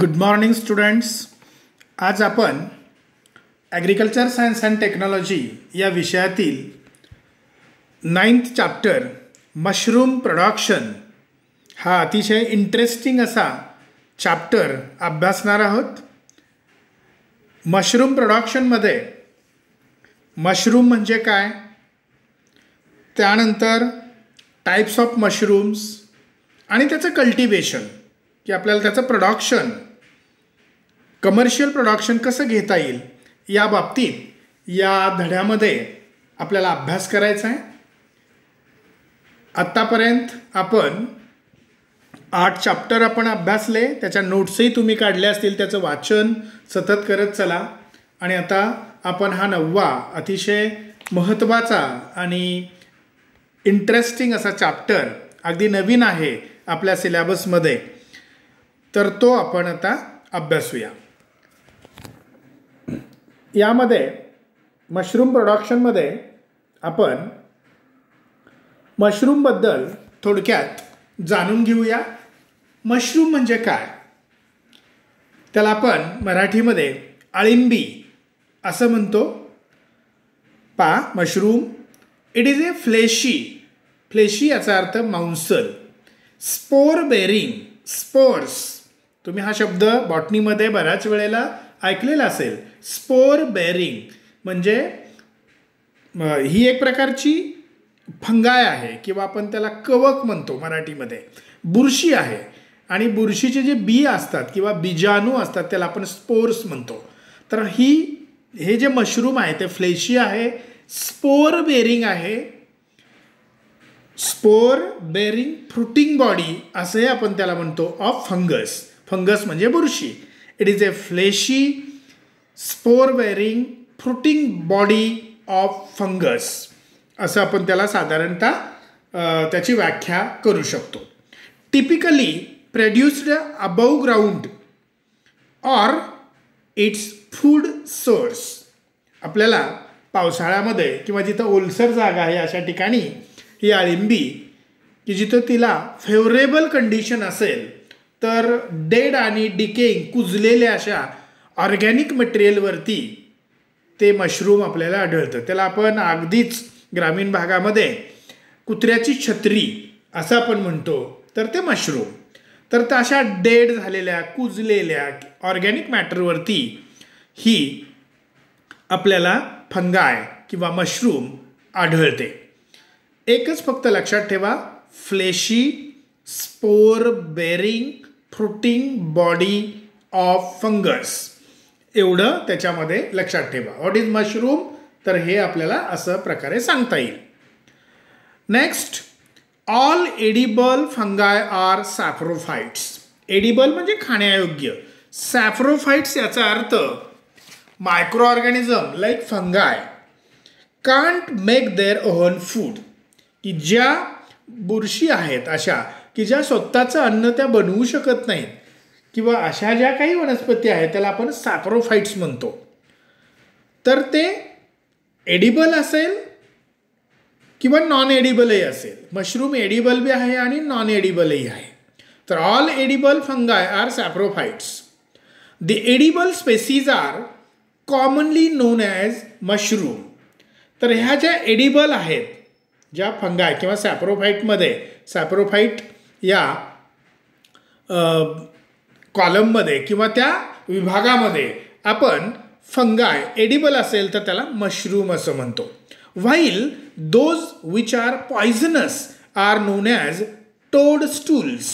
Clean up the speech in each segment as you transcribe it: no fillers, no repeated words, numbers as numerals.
Good morning students. आज आपण agriculture science and technology या विषयातील 9th चॅप्टर मशरूम प्रोडक्शन हा अतिशय इंटरेस्टिंग असा चॅप्टर अभ्यासणार आहोत. मशरूम प्रोडक्शनमध्ये मशरूम म्हणजे काय, त्यानंतर टाईप्स ऑफ मशरूम्स आणि त्याचं कल्टिवेशन की आपल्याला त्याचं प्रोडक्शन कमर्शियल प्रोडक्शन कसं घेता येईल या बाबतीत या धड्यामध्ये आपल्याला अभ्यास करायचा आहे. आत्तापर्यंत आपण 8 चॅप्टर आपण अभ्यासले, त्याच्या नोट्सही तुम्ही काढल्या असतील, त्याचं वाचन सतत करत चला. आणि आता आपण हा 9वा अतिशय महत्त्वाचा आणि इंटरेस्टिंग असा चॅप्टर अगदी नवीन आहे आपल्या सिलेबसमध्ये, तर तो आपण आता अभ्यासूया. यामध्ये मशरूम प्रोडक्शनमध्ये आपण मशरूमबद्दल थोडक्यात जाणून घेऊया. मशरूम म्हणजे काय, त्याला आपण मराठीमध्ये अळिंबी असं म्हणतो. Mushroom it is a fleshy याचा अर्थ मांसल. स्पोर बेरिंग, स्पोर्स, तुम्ही हा शब्द बॉटनीमध्ये बऱ्याच वेळेला ऐकलेला असेल. स्पोर बेरिंग म्हणजे ही एक प्रकारची फंगाय आहे किंवा आपण त्याला कवक म्हणतो मराठीमध्ये. बुरशी आहे आणि बुरशीचे जे बी असतात किंवा बीजाणू असतात त्याला आपण स्पोर्स म्हणतो. तर हे जे मशरूम आहे ते फ्लेशी आहे, स्पोर बेरिंग आहे. स्पोर बेरिंग फ्रुटिंग बॉडी असंही आपण त्याला म्हणतो ऑफ फंगस. फंगस म्हणजे बुरशी. It is a fleshy spore bearing fruiting body of fungus असं आपण त्याला साधारणतः त्याची व्याख्या करू शकतो. Typically produced above ground or its food source. आपल्याला पावसाळ्यामध्ये किंवा जिथं ओलसर जागा आहे अशा ठिकाणी ही अळिंबी की जिथं तिला फेवरेबल कंडिशन असेल तर डेड आणि डिकेइंग कुजलेल्या अशा ऑर्गॅनिक मटेरियलवरती ते मशरूम आपल्याला आढळतं. त्याला आपण अगदीच ग्रामीण भागामध्ये कुत्र्याची छत्री असं आपण म्हणतो, तर ते मशरूम. तर अशा डेड झालेल्या कुजलेल्या ऑर्गॅनिक मॅटरवरती ही आपल्याला फंगाय किंवा मशरूम आढळते. एकच फक्त लक्षात ठेवा, fleshy spore bearing fruiting body of fungus, एवढं त्याच्यामध्ये लक्षात ठेवा. व्हॉट इज मशरूम, तर हे आपल्याला असं प्रकारे सांगता येईल. Next, all edible fungi are saprophytes. Edible म्हणजे खाण्यायोग्य. सॅप्रोफाइट्स याचा अर्थ microorganism like fungi can't make their own food, की ज्या बुरशी आहेत अशा की ज्या स्वतःचं अन्न त्या बनवू शकत नाहीत, किंवा अशा ज्या काही वनस्पती आहेत त्याला आपण सॅप्रोफाइट्स म्हणतो. तर ते एडिबल असेल किंवा नॉन एडिबलही असेल. मशरूम एडिबल बी आहे आणि नॉन एडिबलही आहे. तर all edible fungi are saprophytes. The edible species are commonly known as mushroom. तर ह्या ज्या एडिबल आहेत, ज्या फंगाय किंवा सॅप्रोफाइटमध्ये, सॅप्रोफाइट या कॉलममध्ये किंवा त्या विभागामध्ये आपण फंगाय एडिबल असेल तर त्याला मशरूम असं म्हणतो. While those which are poisonous are known as toadstools.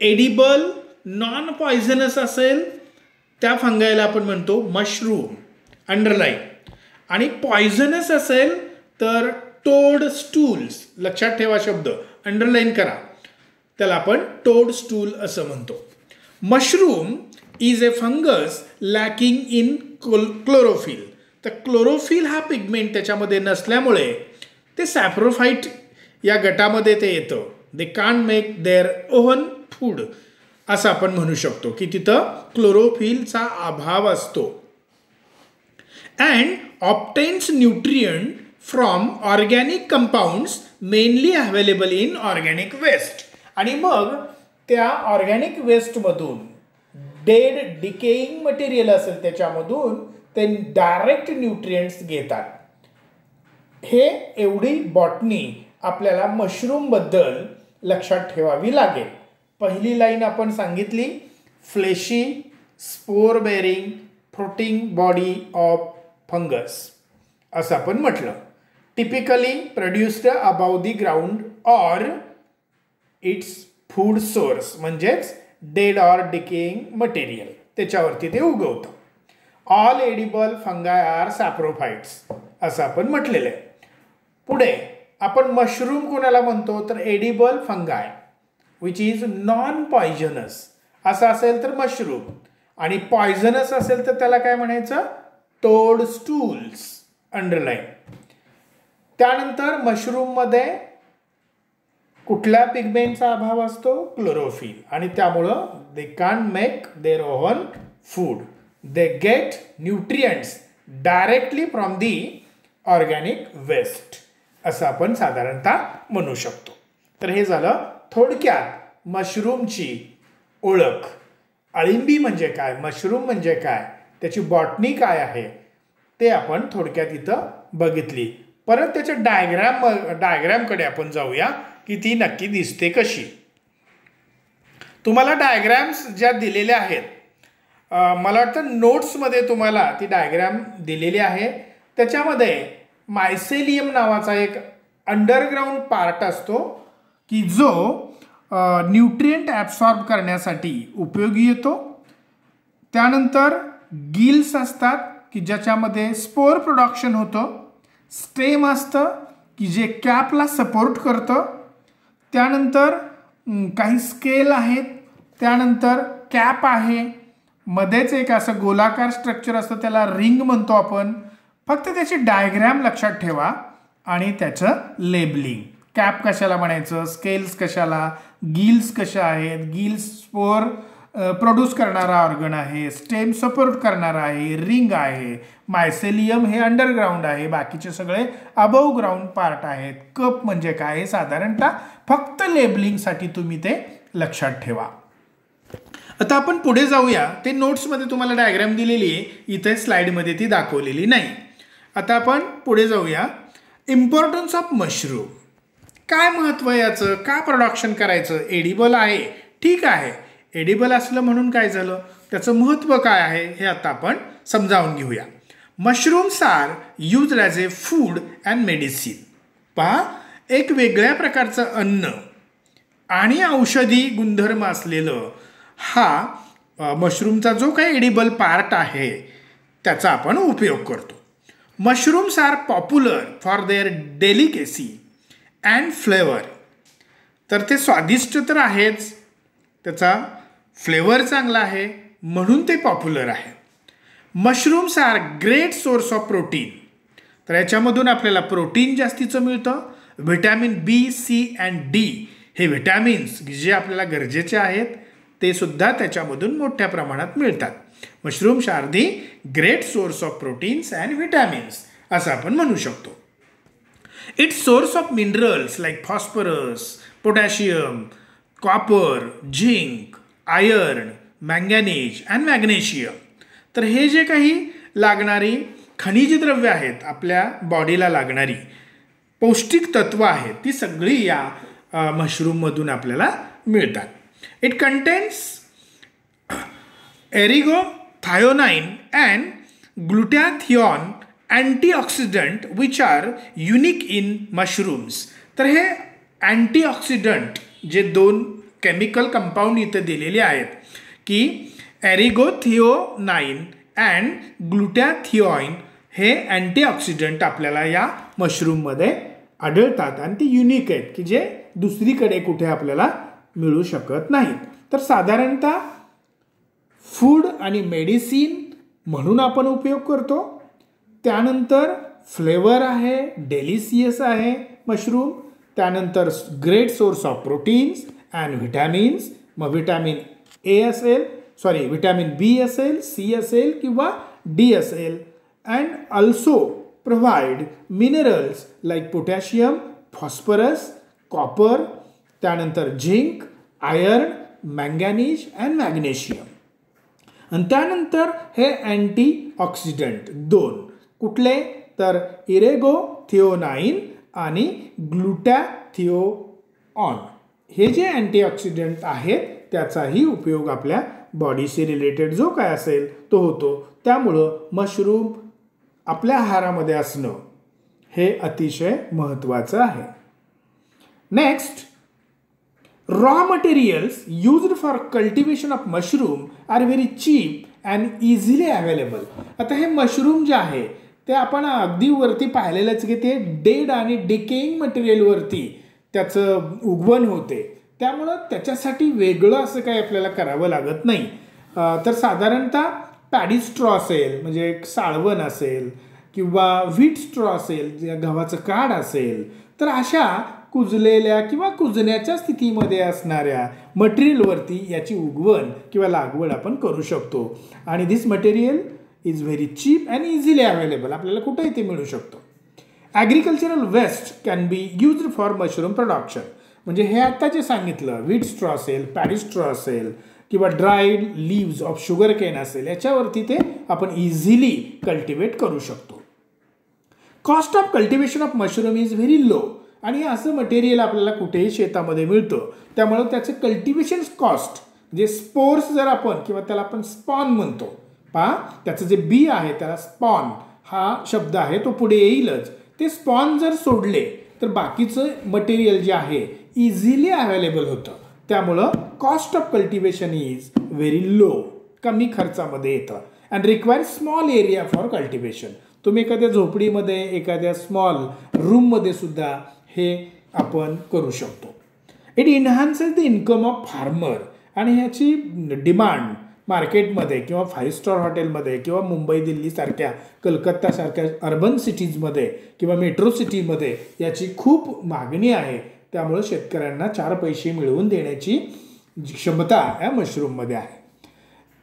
Edible non poisonous असेल त्या फंगायला आपण म्हणतो मशरूम, अंडरलाईन. आणि पॉयझनस असेल तर टोडस्टूल्स, लक्षात ठेवा शब्द, अंडरलाईन करा, त्याला आपण टोडस्टूल असं म्हणतो. Mushroom is a fungus lacking in chlorophyll. तर क्लोरोफिल हा पिगमेंट त्याच्यामध्ये नसल्यामुळे ते सॅप्रोफाइट या गटामध्ये ते येतं. They can't make their own food असं आपण म्हणू शकतो की तिथं क्लोरोफिलचा अभाव असतो. And obtains nutrient from organic compounds mainly available in organic waste. आणि मग त्या ऑर्गॅनिक वेस्टमधून डेड डिकेईंग मटेरियल असेल त्याच्यामधून ते डायरेक्ट न्यूट्रिएंट्स घेतात. हे एवढी बॉटनी आपल्याला मशरूमबद्दल लक्षात ठेवावी लागेल. पहिली लाईन आपण सांगितली, fleshy spore bearing fruiting body of fungus असं आपण म्हटलं. Typically produced above the ground or its food source, म्हणजेच डेड ऑर डिकेइंग मटेरियल, त्याच्यावरती ते उगवतं. All edible fungi are saprophytes असं आपण म्हटलेलं आहे. पुढे आपण मशरूम कोणाला म्हणतो तर edible फंगाय which is non poisonous असं असेल तर मशरूम, आणि पॉयझनस असेल तर त्याला काय म्हणायचं, टोडस्टूल्स, अंडरलाईन. त्यानंतर मशरूममध्ये कुठल्या पिगमेंटचा अभाव असतो, क्लोरोफिल, आणि त्यामुळं they can't make their own food, they get nutrients directly from the organic waste असं आपण साधारणतः म्हणू शकतो. तर हे झालं थोडक्यात मशरूमची ओळख. अळिंबी म्हणजे काय, मशरूम म्हणजे काय, त्याची बॉटनी काय आहे ते आपण थोडक्यात इथं बघितली. परत त्याच्या डायग्रॅमकडे आपण जाऊया की ती नक्की दिसते कशी. तुम्हाला डायग्रॅम्स ज्या दिलेल्या आहेत, मला वाटतं नोट्समध्ये तुम्हाला ती डायग्रॅम दिलेली आहे. त्याच्यामध्ये मायसेलियम नावाचा एक अंडरग्राऊंड पार्ट असतो की जो न्यूट्रिएंट ॲब्सॉर्ब करण्यासाठी उपयोगी येतो. त्यानंतर गिल्स असतात की ज्याच्यामध्ये स्पोर प्रोडक्शन होतं. स्टेम असतं की जे कॅपला सपोर्ट करतं. त्यानंतर काही स्केल आहेत. त्यानंतर कॅप आहे. मध्येच एक असं गोलाकार स्ट्रक्चर असतं, त्याला रिंग म्हणतो आपण. फक्त त्याची डायग्रॅम लक्षात ठेवा आणि त्याचं लेबलिंग. कॅप कशाला म्हणायचं, स्केल्स कशाला, गिल्स कशा आहेत, गिल्स स्पोर प्रोड्यूस करणारा ऑर्गन आहे, स्टेम सपोर्ट करणारा आहे, रिंग आहे. मायसेलियम हे अंडरग्राऊंड आहे, बाकीचे सगळे अबव ग्राउंड पार्ट आहेत. कप म्हणजे काय हे साधारणतः फक्त लेबलिंगसाठी तुम्ही ते लक्षात ठेवा. आता आपण पुढे जाऊया. ते नोट्समध्ये तुम्हाला डायग्राम दिलेली आहे, इथे स्लाइडमध्ये ती दाखवलेली नाही. आता आपण पुढे जाऊया. इम्पॉर्टन्स ऑफ मशरूम, काय महत्त्व याचं, का प्रोडक्शन करायचं. एडिबल आहे, ठीक आहे, एडिबल असलं म्हणून काय झालं, त्याचं महत्त्व काय आहे हे आता आपण समजावून घेऊया. Mushrooms are used as a food and medicine. पहा, एक वेगळ्या प्रकारचं अन्न आणि औषधी गुणधर्म असलेलं हा मशरूमचा जो काही एडिबल पार्ट आहे त्याचा आपण उपयोग करतो. Mushrooms are popular for their delicacy and flavour. तर ते स्वादिष्ट तर आहेच, त्याचा फ्लेवर चांगला आहे म्हणून ते पॉप्युलर आहे. Mushrooms are great source of protein. तर याच्यामधून आपल्याला प्रोटीन जास्तीचं मिळतं. Vitamin B, C and D हे व्हिटॅमिन्स जे आपल्याला गरजेचे आहेत ते सुद्धा त्याच्यामधून मोठ्या प्रमाणात मिळतात. Mushrooms are the great source of proteins and vitamins असं आपण म्हणू शकतो. It's source of minerals like phosphorus, potassium, copper, zinc, iron, manganese and magnesium. तर हे जे काही लागणारी खनिज द्रव्य आहेत, आपल्या बॉडीला लागणारी पौष्टिक तत्व आहेत, ती सगळी या मशरूममधून आपल्याला मिळतात. It contains ergothioneine and glutathione antioxidant which are unique in mushrooms. तर हे अँटीऑक्सिडंट जे दोन केमिकल कंपाऊंड इथे दिलेले आहेत की एरिगोथिओनाइन अँड ग्लुटॅथिऑन हे अँटीऑक्सिडंट आपल्याला या मशरूममध्ये आढळतात आणि ते युनिक आहेत की जे दुसरीकडे कुठे आपल्याला मिळू शकत नाहीत. तर साधारणतः फूड आणि मेडिसिन म्हणून आपण उपयोग करतो. त्यानंतर फ्लेवर आहे, डेलिशियस आहे मशरूम. त्यानंतर great source of proteins and vitamins. मग व्हिटॅमिन ए असेल, व्हिटॅमिन बी असेल, सी असेल किंवा डी असेल. And also provide minerals like potassium, phosphorus, copper, त्यानंतर zinc, iron, manganese and magnesium. आणि त्यानंतर हे अँटीऑक्सिडंट 2 कुठले तर इरेगोथिओनाइन आणि ग्लुटॅथिओन हे जे अँटीऑक्सिडंट आहेत त्याचाही उपयोग आपल्या बॉडीशी रिलेटेड जो काय असेल तो होतो. त्यामुळं मशरूम आपल्या आहारामध्ये असणं हे अतिशय महत्त्वाचं आहे. Next, raw materials used for cultivation of mushroom are very cheap and easily available. आता हे मशरूम जे आहे ते आपण अगदी वरती पाहिलेलंच की ते डेड आणि डिकेइंग मटेरियलवरती त्याचं उगवण होते. त्यामुळं त्याच्यासाठी वेगळं असं काही आपल्याला करावं लागत नाही. तर साधारणतः पॅडी स्ट्रॉ असेल म्हणजे साळवण असेल किंवा व्हीट स्ट्रॉ असेल गव्हाचं काड असेल तर अशा कुजलेल्या किंवा कुजण्याच्या स्थितीमध्ये असणाऱ्या मटेरियलवरती याची उगवण किंवा लागवड आपण करू शकतो. आणि this material is very cheap and easily available. आपल्याला कुठेही ते मिळू शकतो. Agricultural waste can be used for mushroom production. म्हणजे हे आता जे सांगितलं व्हीट स्ट्रॉ असेल पॅडी स्ट्रॉ असेल किंवा dried leaves of sugar cane असेल याच्यावरती ते आपण इझिली कल्टिवेट करू शकतो. Cost of cultivation of mushroom is very low. आणि असं मटेरियल आपल्याला कुठेही शेतामध्ये मिळतं. त्यामुळं त्याचं कल्टिवेशन कॉस्ट जे स्पोर्स जर आपण किंवा त्याला आपण स्पॉन म्हणतो पहा त्याचं जे बी आहे त्याला स्पॉन हा शब्द आहे तो पुढे येईलच. ते स्पॉन जर सोडले तर बाकीचं मटेरियल जे आहे इझिली अवेलेबल होतं. त्यामुळं cost of cultivation is very low. कमी खर्चामध्ये येतं and require small area for cultivation. तुम्ही एखाद्या झोपडीमध्ये एखाद्या स्मॉल रूममध्ये सुद्धा हे आपण करू शकतो. It enhances the income of farmer. आणि ह्याची डिमांड मार्केटमध्ये किंवा 5 स्टार हॉटेलमध्ये किंवा मुंबई दिल्लीसारख्या कलकत्तासारख्या अर्बन सिटीजमध्ये किंवा मेट्रो सिटीमध्ये याची खूप मागणी आहे. त्यामुळे शेतकऱ्यांना 4 पैसे मिळवून देण्याची क्षमता या मशरूममध्ये आहे.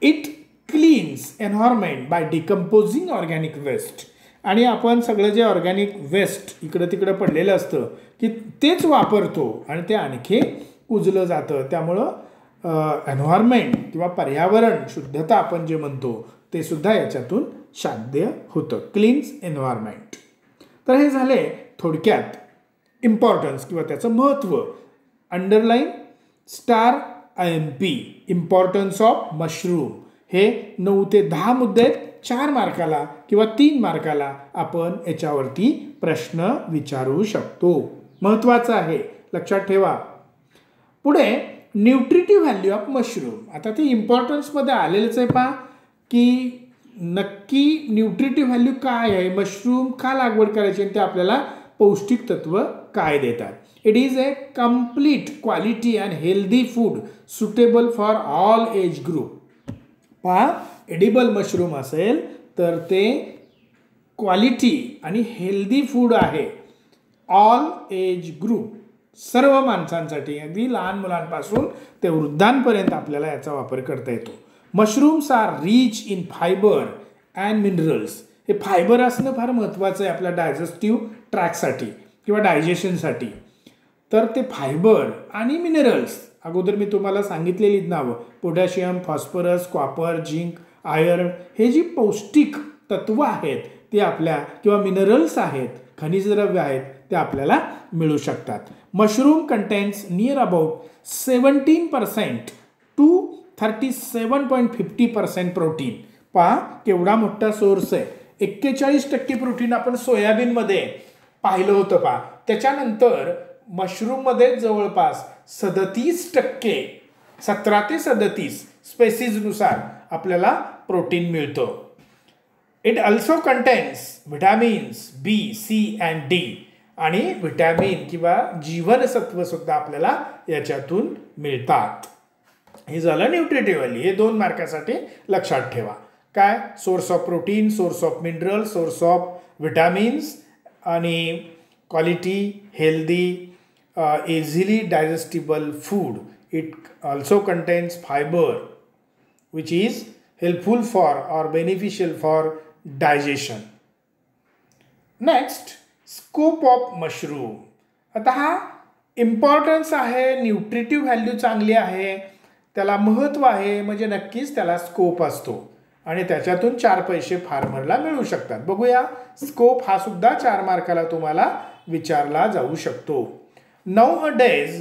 It cleans environment by decomposing organic waste. आणि आपण सगळं जे ऑर्गॅनिक वेस्ट इकडं तिकडं पडलेलं असतं की तेच वापरतो आणि ते आणखी कुजलं जातं. त्यामुळं एन्व्हायरमेंट किंवा पर्यावरण शुद्धता आपण जे म्हणतो ते सुद्धा याच्यातून साध्य होतं. Cleans environment. तर हे झाले थोडक्यात इम्पॉर्टन्स किंवा त्याचं महत्त्व. Underline star IMP importance of mushroom. हे 9 ते 10 मुद्दे 4 मार्काला किंवा 3 मार्काला आपण याच्यावरती प्रश्न विचारू शकतो. महत्त्वाचं आहे लक्षात ठेवा. पुढे न्यूट्रिटिव्ह व्हॅल्यू ऑफ मशरूम. आता ते इम्पॉर्टन्समध्ये आलेलंच आहे पहा की नक्की न्यूट्रिटिव्ह व्हॅल्यू काय आहे मशरूम का लागवड करायची आणि ते आपल्याला पौष्टिक तत्व काय देतात. It is a complete quality and healthy food suitable for all age group. पहा एडिबल मशरूम असेल तर ते क्वालिटी आणि हेल्दी फूड आहे. ऑल एज ग्रुप सर्व माणसांसाठी अगदी लहान मुलांपासून ते वृद्धांपर्यंत आपल्याला याचा वापर करता येतो. Mushrooms are rich in fibre and minerals. हे फायबर असणं फार महत्त्वाचं आहे आपल्या डायजेस्टिव्ह ट्रॅकसाठी किंवा डायजेशनसाठी. तर ते फायबर आणि मिनरल्स अगोदर मी तुम्हाला सांगितलेली नावं potassium phosphorus copper zinc iron हे जी पौष्टिक तत्व आहेत ते आपल्या किंवा मिनरल्स आहेत खनिजद्रव्य आहेत ते आपल्याला मिळू शकतात. Mushroom contains near about 17% to 37.50% protein. पहा केवढा मोठा सोर्स आहे. 41% प्रोटीन आपण सोयाबीनमध्ये पाहिलं होतं पहा. त्याच्यानंतर मशरूममध्ये जवळपास 37% 17 ते 37 स्पेसीजनुसार आपल्याला प्रोटीन मिळतं. It also contains vitamins B, C and D आणि व्हिटॅमिन किंवा जीवनसत्व सुद्धा आपल्याला याच्यातून मिळतात. हे झालं न्यूट्रिटिव्ह व्हॅल्यू. हे 2 मार्कासाठी लक्षात ठेवा. काय source of protein source of mineral source of vitamins आणि quality healthy easily digestible food. It also contains fiber which is helpful for or beneficial for digestion. Next, scope of mushroom. आता हा importance आहे nutritive value चांगली आहे त्याला महत्त्व आहे म्हणजे नक्कीच त्याला स्कोप असतो आणि त्याच्यातून 4 पैसे फार्मरला मिळू शकतात. बघूया, स्कोप हा सुद्धा 4 मार्काला तुम्हाला विचारला जाऊ शकतो. Nowadays,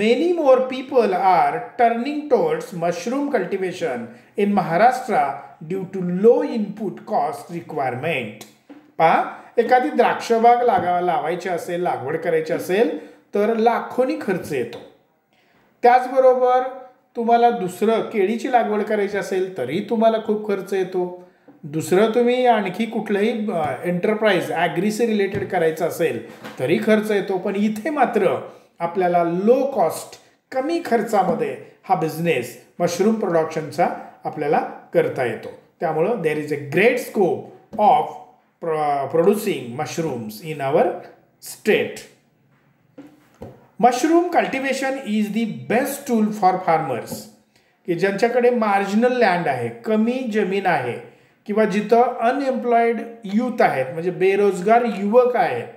many more people are turning towards mushroom cultivation in Maharashtra due to low input cost requirement. पहा, एखादी द्राक्षबाग लावायची असेल, लागवड करायची असेल तर लाखोनी खर्च येतो. त्याचबरोबर तुम्हाला दुसरं केळीची लागवड करायची असेल तरी तुम्हाला खूप खर्च येतो. दुसरं तुम्ही आणखी कुठलंही एंटरप्राइज ॲग्रीशी रिलेटेड करायचं असेल तरी खर्च येतो. पण इथे मात्र आपल्याला लो कॉस्ट, कमी खर्चामध्ये हा बिझनेस मशरूम प्रोडक्शनचा आपल्याला करता येतो. त्यामुळं there is a great scope of producing mushrooms in our state. Mushroom cultivation is the best tool for farmers की ज्यांच्याकडे मार्जिनल लँड आहे, कमी जमीन आहे किंवा जिथं अनएम्प्लॉईड यूथ आहेत म्हणजे बेरोजगार युवक आहेत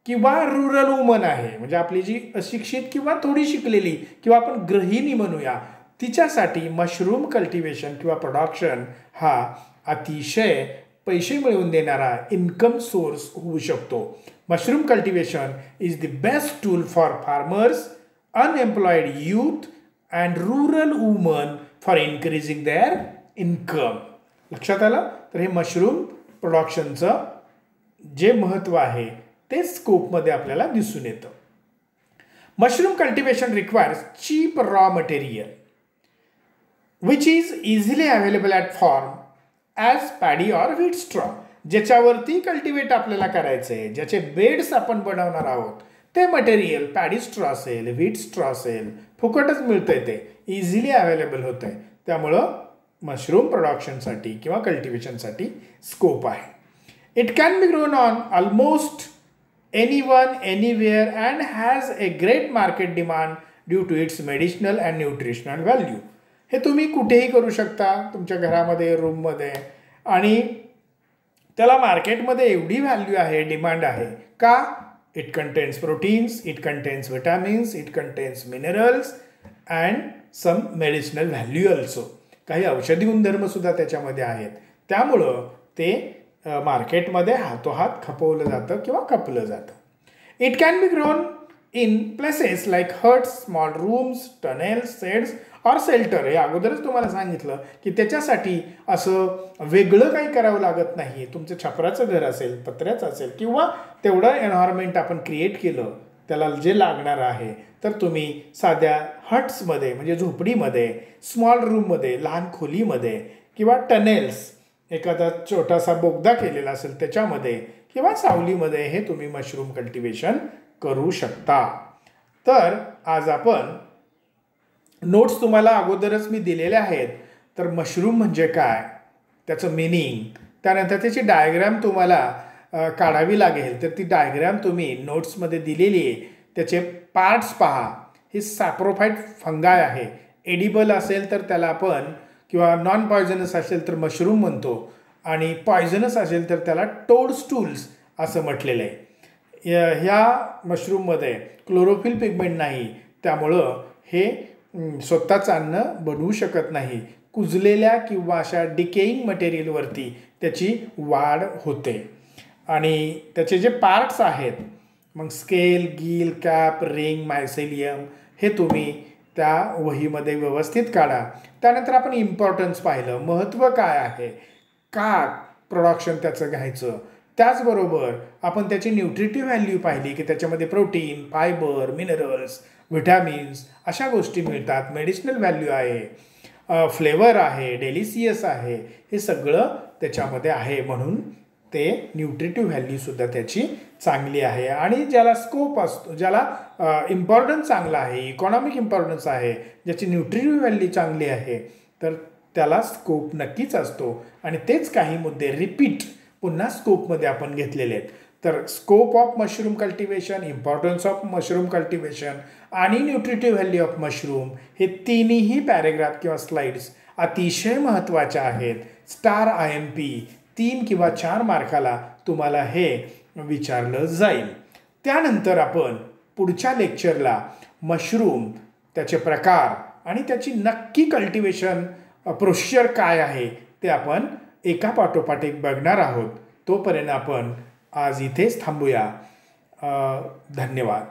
किंवा रुरल वुमन आहे म्हणजे आपली जी अशिक्षित किंवा थोडी शिकलेली किंवा आपण गृहिणी म्हणूया, तिच्यासाठी मशरूम कल्टिवेशन किंवा प्रोडक्शन हा अतिशय पैसे मिळवून देणारा इन्कम सोर्स होऊ शकतो. Mushroom cultivation is the best tool for farmers, unemployed youth and rural woman for increasing their income. लक्षात आलं? तर हे मशरूम प्रोडक्शनचं जे महत्त्व आहे ते स्कोपमध्ये आपल्याला दिसून येतं. Mushroom cultivation requires cheap raw material which is easily available at farm as paddy or wheat straw. ज्याच्यावरती कल्टिवेट आपल्याला करायचं आहे, ज्याचे बेड्स आपण बनवणार आहोत ते मटेरियल पॅडी स्ट्रॉ असेल, व्हीट स्ट्रॉ असेल, फुकटच मिळतंय, ते इझिली अवेलेबल होतं आहे. त्यामुळं मशरूम प्रोडक्शनसाठी किंवा कल्टिवेशनसाठी स्कोप आहे. It can be grown on almost anyone anywhere and has a great market demand due to its medicinal and nutritional value. हे तुम्ही कुठेही करू शकता, तुमच्या घरामध्ये, रूममध्ये, आणि त्याला मार्केटमध्ये एवढी व्हॅल्यू आहे, डिमांड आहे. का? It contains proteins, it contains vitamins, it contains minerals and some medicinal value also. काही औषधी गुणधर्मसुद्धा त्याच्यामध्ये आहेत. त्यामुळं ते मार्केटमध्ये हातोहात खपवलं जातं किंवा खपलं जातं. It can be grown in places like huts, small rooms, tunnels, shades or shelter. हे अगोदरच तुम्हाला सांगितलं की त्याच्यासाठी असं वेगळं काही करावं लागत नाही. तुमचं छपराचं घर असेल, पत्र्याचं असेल किंवा तेवढं एन्व्हायरमेंट आपण क्रिएट केलं त्याला जे लागणार आहे, तर तुम्ही साध्या हट्समध्ये म्हणजे झोपडीमध्ये, स्मॉल रूममध्ये, लहान खोलीमध्ये किंवा टनेल्स, एखादा छोटासा बोगदा केलेला असेल त्याच्यामध्ये किंवा सावलीमध्ये हे तुम्ही मशरूम कल्टिवेशन करू शकता. तर आज आपण नोट्स तुम्हाला अगोदरच मी दिलेले आहेत. तर मशरूम म्हणजे काय, त्याचं मिनिंग, त्यानंतर त्याची डायग्राम तुम्हाला काढावी लागेल. तर ती डायग्राम तुम्ही नोट्समध्ये दिलेली आहे. त्याचे पार्ट्स पहा. हे सॅप्रोफाइट फंगाय आहे. एडिबल असेल तर त्याला आपण किंवा नॉन पॉयझनस असेल तर मशरूम म्हणतो आणि पॉयझनस असेल तर त्याला टोडस्टूल्स असं म्हटलेलं आहे. ह्या मशरूममध्ये क्लोरोफिल पिगमेंट नाही, त्यामुळं हे स्वतःच अन्न बनवू शकत नाही. कुजलेल्या किंवा अशा डिकेईंग मटेरियलवरती त्याची वाढ होते. आणि त्याचे जे पार्ट्स आहेत मग scale, gill, cap, ring, mycelium हे तुम्ही त्या वहीमध्ये व्यवस्थित काढा. त्यानंतर आपण इम्पॉर्टन्स पाहिलं, महत्त्व काय आहे, का प्रोडक्शन त्याचं घ्यायचं. त्याचबरोबर आपण त्याची न्यूट्रिटिव्ह व्हॅल्यू पाहिली की त्याच्यामध्ये प्रोटीन, फायबर, मिनरल्स, व्हिटॅमिन्स अशा गोष्टी मिळतात. मेडिसिनल व्हॅल्यू आहे, फ्लेवर आहे, डेलिशियस आहे, हे सगळं त्याच्यामध्ये आहे. म्हणून ते न्यूट्रिटिव्ह व्हॅल्यूसुद्धा त्याची चांगली आहे. आणि ज्याला स्कोप असतो, ज्याला इम्पॉर्टन्स चांगला आहे, इकॉनॉमिक इम्पॉर्टन्स आहे, ज्याची न्यूट्रिटिव्ह व्हॅल्यू चांगली आहे, तर त्याला स्कोप नक्कीच असतो. आणि तेच काही मुद्दे रिपीट पुन्हा स्कोपमध्ये आपण घेतलेले आहेत. तर scope of mushroom cultivation, importance of mushroom cultivation आणि न्यूट्रिटिव्ह व्हॅल्यू ऑफ मशरूम हे तिन्ही पॅरेग्राफ किंवा स्लाइड्स अतिशय महत्त्वाच्या आहेत. स्टार IMP 3 किंवा 4 मार्काला तुम्हाला हे विचारलं जाईल. त्यानंतर आपण पुढच्या लेक्चरला मशरूम, त्याचे प्रकार, आणि त्याची नक्की कल्टिवेशन प्रोसिजर काय आहे ते आपण एका पाठोपाठ एक बघणार आहोत. तोपर्यंत आपण आज इथेच थांबूया. धन्यवाद.